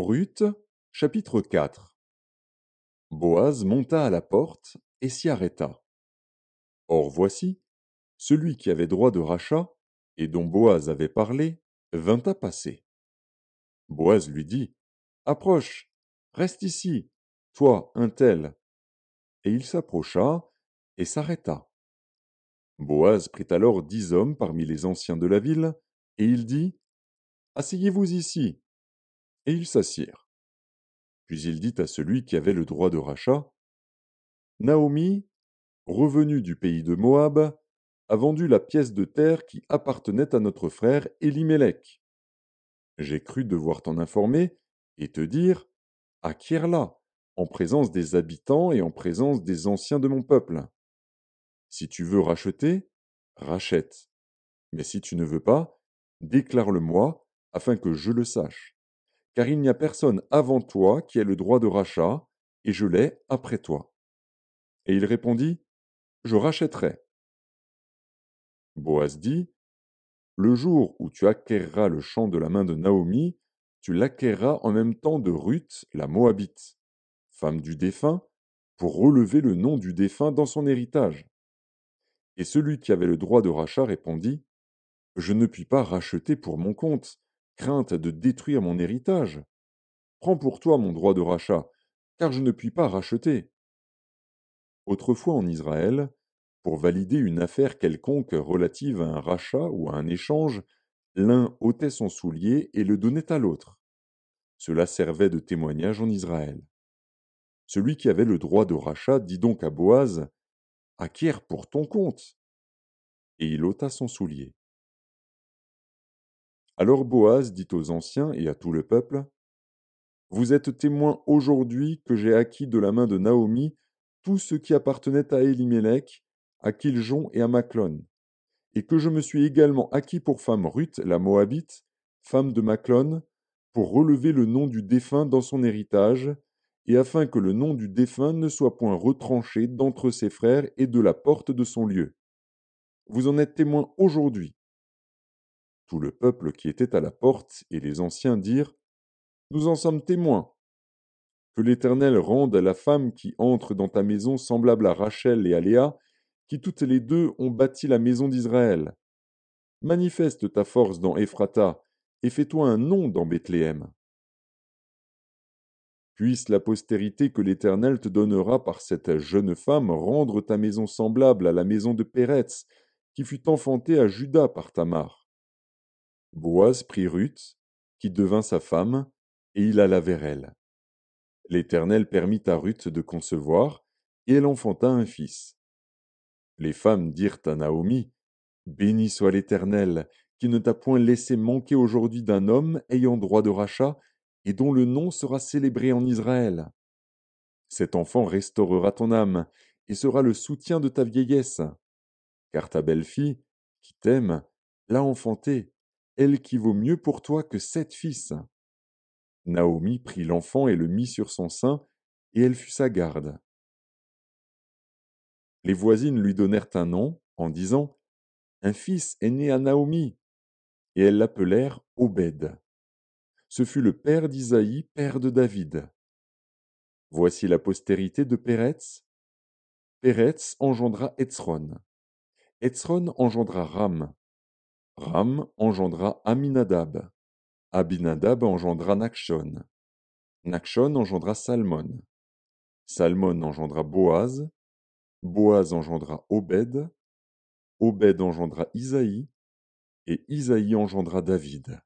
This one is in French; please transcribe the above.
Ruth, chapitre 4. Boaz monta à la porte et s'y arrêta. Or voici, celui qui avait droit de rachat, et dont Boaz avait parlé, vint à passer. Boaz lui dit, approche, reste ici, toi, un tel. Et il s'approcha et s'arrêta. Boaz prit alors 10 hommes parmi les anciens de la ville, et il dit, asseyez-vous ici. Et ils s'assirent. Puis il dit à celui qui avait le droit de rachat, Naomi, revenue du pays de Moab, a vendu la pièce de terre qui appartenait à notre frère Élimélec. J'ai cru devoir t'en informer et te dire, acquiers-la, en présence des habitants et en présence des anciens de mon peuple. Si tu veux racheter, rachète. Mais si tu ne veux pas, déclare-le-moi, afin que je le sache. Car il n'y a personne avant toi qui ait le droit de rachat, et je l'ai après toi. Et il répondit, je rachèterai. Boaz dit, le jour où tu acquerras le champ de la main de Naomi, tu l'acquerras en même temps de Ruth, la Moabite, femme du défunt, pour relever le nom du défunt dans son héritage. Et celui qui avait le droit de rachat répondit, je ne puis pas racheter pour mon compte, crainte de détruire mon héritage. Prends pour toi mon droit de rachat, car je ne puis pas racheter. Autrefois en Israël, pour valider une affaire quelconque relative à un rachat ou à un échange, l'un ôtait son soulier et le donnait à l'autre. Cela servait de témoignage en Israël. Celui qui avait le droit de rachat dit donc à Boaz, acquiert pour ton compte. Et il ôta son soulier. Alors Boaz dit aux anciens et à tout le peuple, vous êtes témoins aujourd'hui que j'ai acquis de la main de Naomi tout ce qui appartenait à Élimélec, à Kiljon et à Maclon, et que je me suis également acquis pour femme Ruth la Moabite, femme de Maclon, pour relever le nom du défunt dans son héritage, et afin que le nom du défunt ne soit point retranché d'entre ses frères et de la porte de son lieu. Vous en êtes témoins aujourd'hui. Tout le peuple qui était à la porte et les anciens dirent, nous en sommes témoins. Que l'Éternel rende à la femme qui entre dans ta maison semblable à Rachel et à Léa, qui toutes les deux ont bâti la maison d'Israël. Manifeste ta force dans Ephrata, et fais-toi un nom dans Bethléem. Puisse la postérité que l'Éternel te donnera par cette jeune femme rendre ta maison semblable à la maison de Péretz, qui fut enfantée à Juda par Tamar. Boaz prit Ruth, qui devint sa femme, et il alla vers elle. L'Éternel permit à Ruth de concevoir, et elle enfanta un fils. Les femmes dirent à Naomi, béni soit l'Éternel, qui ne t'a point laissé manquer aujourd'hui d'un homme ayant droit de rachat, et dont le nom sera célébré en Israël. Cet enfant restaurera ton âme, et sera le soutien de ta vieillesse. Car ta belle-fille, qui t'aime, l'a enfanté, elle qui vaut mieux pour toi que 7 fils. Naomi prit l'enfant et le mit sur son sein, et elle fut sa garde. Les voisines lui donnèrent un nom, en disant, un fils est né à Naomi, et elles l'appelèrent Obed. Ce fut le père d'Isaïe, père de David. Voici la postérité de Péretz. Péretz engendra Hetzron. Hetzron engendra Ram. Ram engendra Aminadab. Abinadab engendra Nachshon. Nachshon engendra Salmon. Salmon engendra Boaz. Boaz engendra Obed. Obed engendra Isaïe. Et Isaïe engendra David.